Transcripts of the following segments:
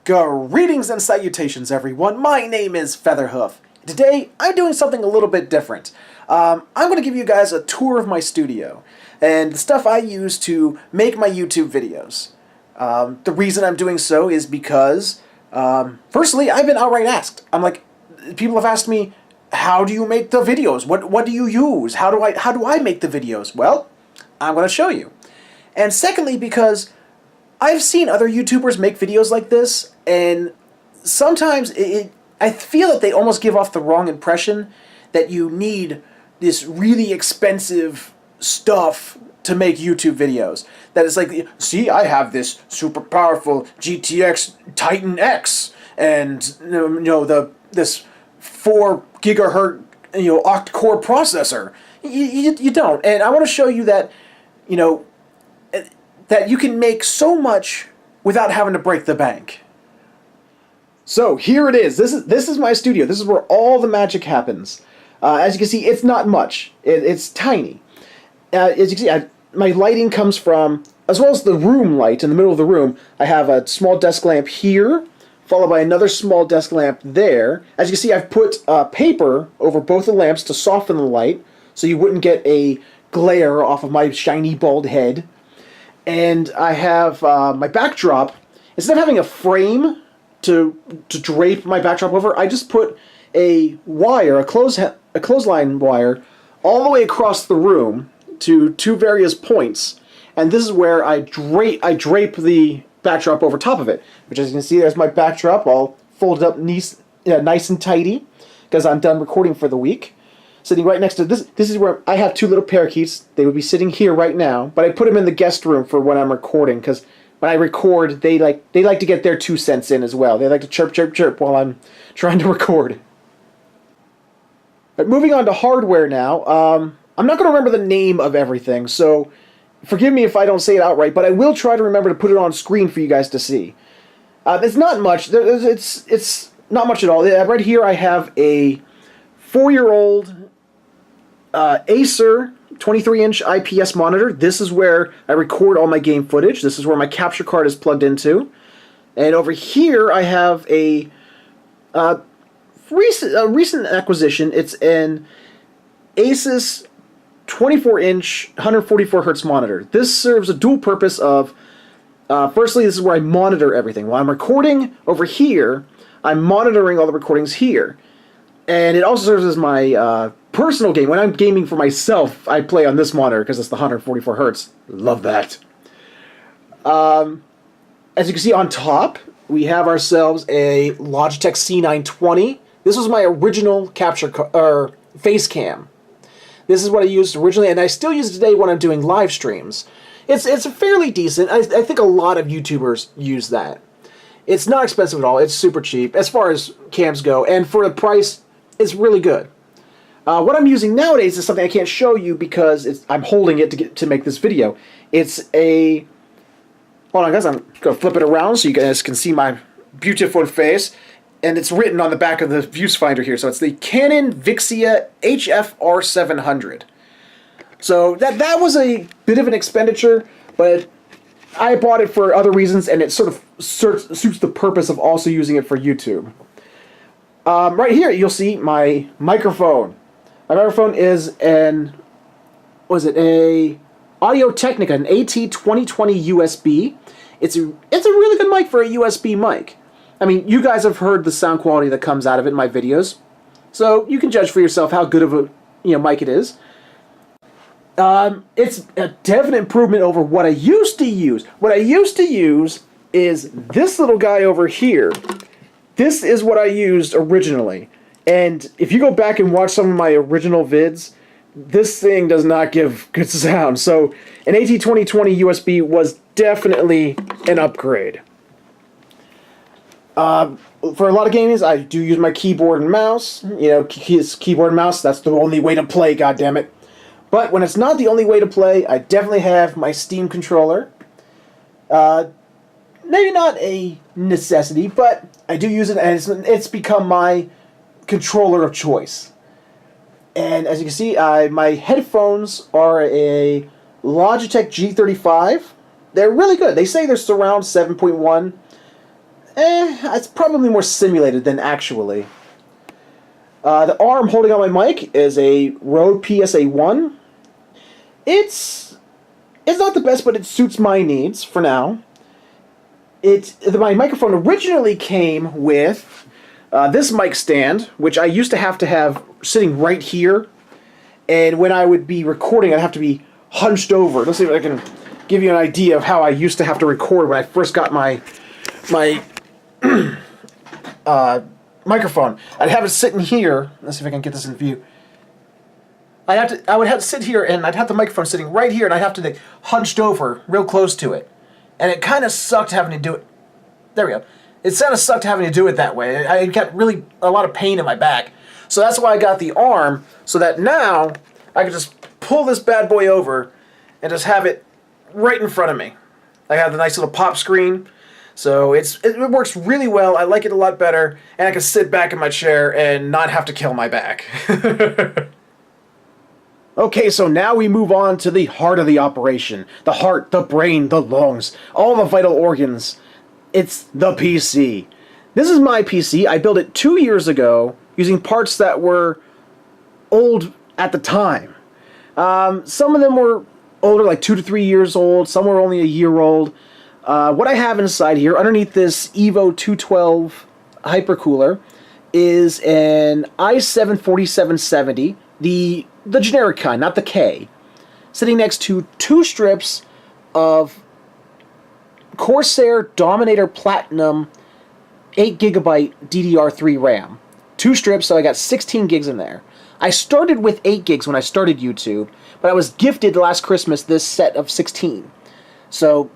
Greetings and salutations, everyone. My name is Featherhoof. Today, I'm doing something a little bit different. I'm going to give you guys a tour of my studio and the stuff I use to make my YouTube videos. The reason I'm doing so is because, firstly, I've been outright asked. People have asked me, how do you make the videos? What do you use? How do I make the videos? Well, I'm going to show you. And secondly, because I've seen other YouTubers make videos like this, and sometimes I feel that they almost give off the wrong impression that you need this really expensive stuff to make YouTube videos. That it's like, see, I have this super powerful GTX Titan X, and this 4 gigahertz octa-core processor. You don't, and I want to show you that that you can make so much without having to break the bank. So here it is. This is my studio. This is where all the magic happens. As you can see, it's not much. It's tiny. As you can see, my lighting comes from, as well as the room light in the middle of the room, I have a small desk lamp here, followed by another small desk lamp there. As you can see, I've put paper over both the lamps to soften the light, so you wouldn't get a glare off of my shiny bald head. And I have my backdrop. Instead of having a frame to drape my backdrop over, I just put a wire, a clothesline wire, all the way across the room to 2 various points. And this is where I drape the backdrop over top of it. Which, as you can see, there's my backdrop all folded up nice and tidy, because I'm done recording for the week. Sitting right next to this. This is where I have 2 little parakeets. They would be sitting here right now, but I put them in the guest room for when I'm recording, because when I record, they like to get their 2 cents in as well. They like to chirp, chirp, chirp while I'm trying to record. But moving on to hardware now. I'm not going to remember the name of everything, so forgive me if I don't say it outright, but I will try to remember to put it on screen for you guys to see. It's not much. It's not much at all. Right here I have a 4-year-old Acer 23-inch IPS monitor. This is where I record all my game footage. This is where my capture card is plugged into. And over here I have a recent acquisition. It's an Asus 24-inch 144 Hz monitor. This serves a dual purpose of, firstly, this is where I monitor everything. While I'm recording over here, I'm monitoring all the recordings here. And it also serves as my personal game. When I'm gaming for myself, I play on this monitor because it's the 144 Hz. Love that. As you can see on top, we have ourselves a Logitech C920. This was my original face cam. This is what I used originally, and I still use it today when I'm doing live streams. It's fairly decent. I think a lot of YouTubers use that. It's not expensive at all. It's super cheap as far as cams go, and for the price, it's really good. What I'm using nowadays is something I can't show you because I'm holding it to make this video. It's a... Hold on, guys. I'm going to flip it around so you guys can see my beautiful face. And it's written on the back of the viewfinder here. So it's the Canon Vixia HFR 700. So that was a bit of an expenditure, but I bought it for other reasons, and it sort of suits the purpose of also using it for YouTube. Right here, you'll see my microphone. My microphone is a Audio-Technica, an AT2020 USB. It's a really good mic for a USB mic. I mean, you guys have heard the sound quality that comes out of it in my videos, so you can judge for yourself how good of a mic it is. It's a definite improvement over what I used to use. What I used to use is this little guy over here. This is what I used originally. And if you go back and watch some of my original vids, this thing does not give good sound. So an AT2020 USB was definitely an upgrade. For a lot of games, I do use my keyboard and mouse. Keyboard and mouse, that's the only way to play, goddammit. But when it's not the only way to play, I definitely have my Steam controller. Maybe not a necessity, but I do use it, and it's become my controller of choice. And as you can see, my headphones are a Logitech G35. They're really good. They say they're surround 7.1. It's probably more simulated than actually. The arm holding on my mic is a Rode PSA-1. It's not the best, but it suits my needs for now. My microphone originally came with this mic stand, which I used to have sitting right here. And when I would be recording, I'd have to be hunched over. Let's see if I can give you an idea of how I used to have to record when I first got my microphone. I'd have it sitting here. Let's see if I can get this in view. I would have to sit here, and I'd have the microphone sitting right here, and I'd have to like hunched over real close to it. And it kind of sucked having to do it. There we go. It kind of sucked having to do it that way. I got really a lot of pain in my back. So that's why I got the arm, so that now I can just pull this bad boy over and just have it right in front of me. I have the nice little pop screen, so it works really well. I like it a lot better, and I can sit back in my chair and not have to kill my back. Okay, so now we move on to the heart of the operation. The heart, the brain, the lungs, all the vital organs. It's the PC. This is my PC. I built it 2 years ago using parts that were old at the time. Some of them were older, like 2 to 3 years old. Some were only a year old. What I have inside here, underneath this Evo 212 hypercooler, is an i7-4770, the generic kind, not the K, sitting next to 2 strips of Corsair Dominator Platinum 8GB DDR3 RAM. 2 strips, so I got 16 gigs in there. I started with 8 gigs when I started YouTube, but I was gifted last Christmas this set of 16. So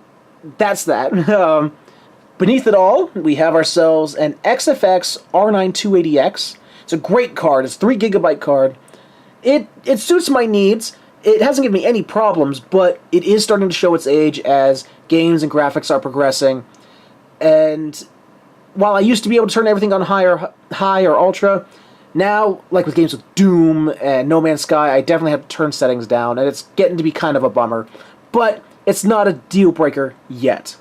that's that. Beneath it all, we have ourselves an XFX R9 280X. It's a great card. It's a 3GB card. It suits my needs. It hasn't given me any problems, but it is starting to show its age as games and graphics are progressing. And while I used to be able to turn everything on high or ultra, now, like with games with Doom and No Man's Sky, I definitely have to turn settings down, and it's getting to be kind of a bummer. But it's not a deal breaker yet.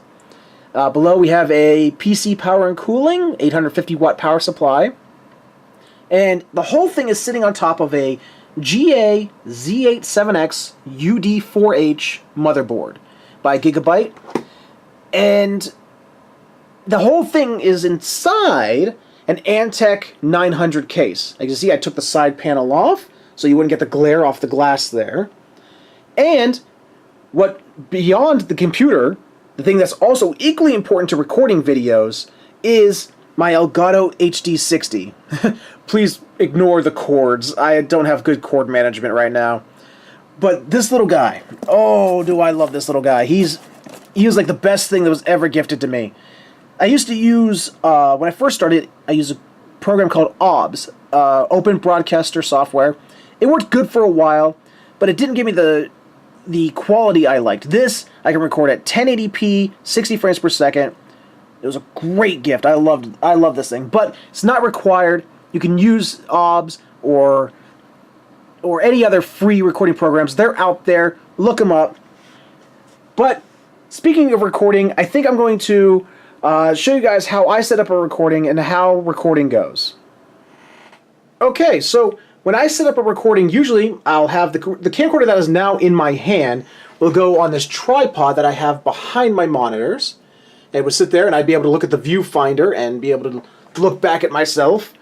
Below we have a PC power and cooling, 850 watt power supply. And the whole thing is sitting on top of a GA Z87X UD4H motherboard by Gigabyte. And the whole thing is inside an Antec 900 case. Like you see, I took the side panel off so you wouldn't get the glare off the glass there. And what beyond the computer, the thing that's also equally important to recording videos is my Elgato HD60. Please ignore the cords. I don't have good cord management right now. But this little guy, oh, do I love this little guy. He was like the best thing that was ever gifted to me. I used to use, when I first started, I used a program called OBS, Open Broadcaster Software. It worked good for a while, but it didn't give me the quality I liked. This, I can record at 1080p, 60 frames per second. It was a great gift. I love this thing, but it's not required. You can use OBS or any other free recording programs. They're out there. Look them up. But speaking of recording, I think I'm going to show you guys how I set up a recording and how recording goes. Okay, so when I set up a recording, usually I'll have the camcorder that is now in my hand will go on this tripod that I have behind my monitors. It would sit there and I'd be able to look at the viewfinder and be able to look back at myself.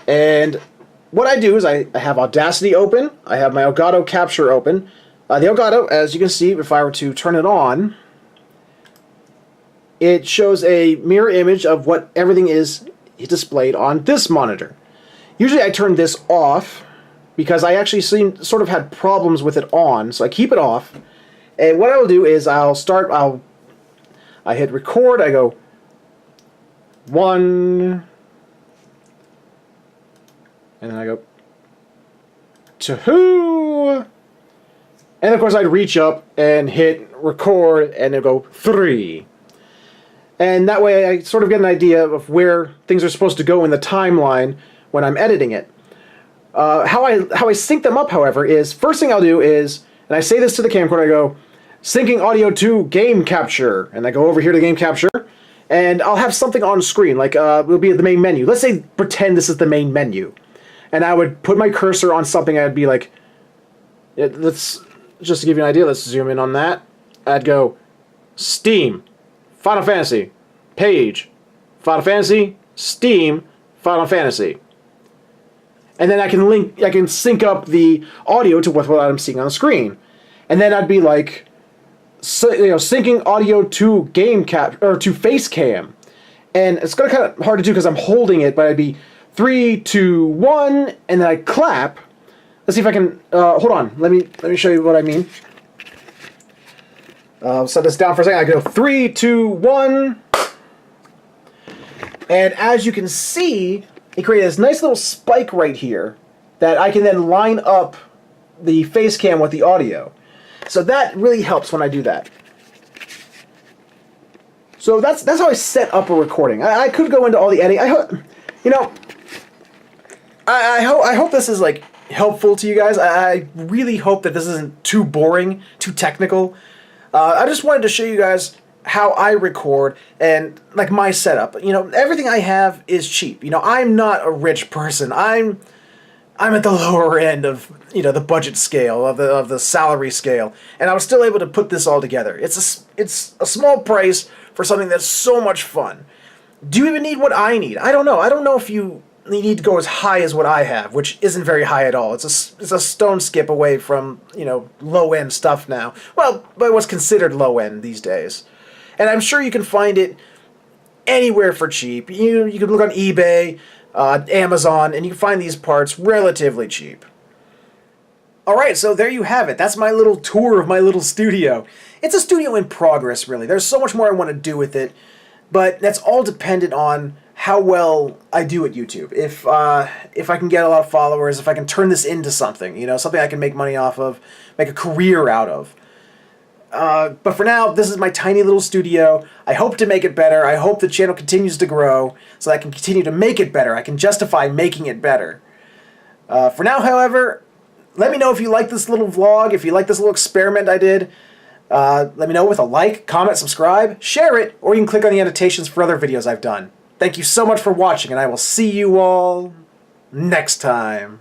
And what I do is I have Audacity open, I have my Elgato Capture open. The Elgato, as you can see, if I were to turn it on, it shows a mirror image of what everything is displayed on this monitor. Usually I turn this off because I actually sort of had problems with it on, so I keep it off. And what I will do is I hit record, I go 1, and then I go 2, and of course I'd reach up and hit record and it'll go 3. And that way I sort of get an idea of where things are supposed to go in the timeline when I'm editing it. How I sync them up, however, is first thing I'll do is, and I say this to the camcorder, I go, syncing audio to game capture, and I go over here to game capture, and I'll have something on screen, like it'll be the main menu. Let's say, pretend this is the main menu, and I would put my cursor on something. I'd be like, let's just to give you an idea. Let's zoom in on that. I'd go Steam, Final Fantasy, page, Final Fantasy, Steam, Final Fantasy. And then I can sync up the audio to what I'm seeing on the screen. And then I'd be like, syncing audio to game cap or to face cam. And it's kind of hard to do because I'm holding it, but I'd be 3, 2, 1, and then I clap. Let's see if I can, hold on, let me show you what I mean. Set this down for a second. I go 3, 2, 1. And as you can see, it created this nice little spike right here that I can then line up the face cam with the audio. So that really helps when I do that. So that's how I set up a recording. I could go into all the editing. I hope, I hope this is like helpful to you guys. I really hope that this isn't too boring, too technical. I just wanted to show you guys how I record and like my setup. Everything I have is cheap. I'm not a rich person. I'm at the lower end of the budget scale of the salary scale, and I was still able to put this all together. It's a small price for something that's so much fun. Do you even need what I need? I don't know. I don't know if you need to go as high as what I have, which isn't very high at all. It's a stone skip away from low end stuff now. Well, but what's considered low end these days. And I'm sure you can find it anywhere for cheap. You can look on eBay, Amazon, and you can find these parts relatively cheap. Alright, so there you have it. That's my little tour of my little studio. It's a studio in progress, really. There's so much more I want to do with it, but that's all dependent on how well I do at YouTube. If I can get a lot of followers, if I can turn this into something, something I can make money off of, make a career out of. But for now, this is my tiny little studio. I hope to make it better. I hope the channel continues to grow so I can continue to make it better. I can justify making it better. For now, however, let me know if you like this little vlog, if you like this little experiment I did. Let me know with a like, comment, subscribe, share it, or you can click on the annotations for other videos I've done. Thank you so much for watching, and I will see you all next time.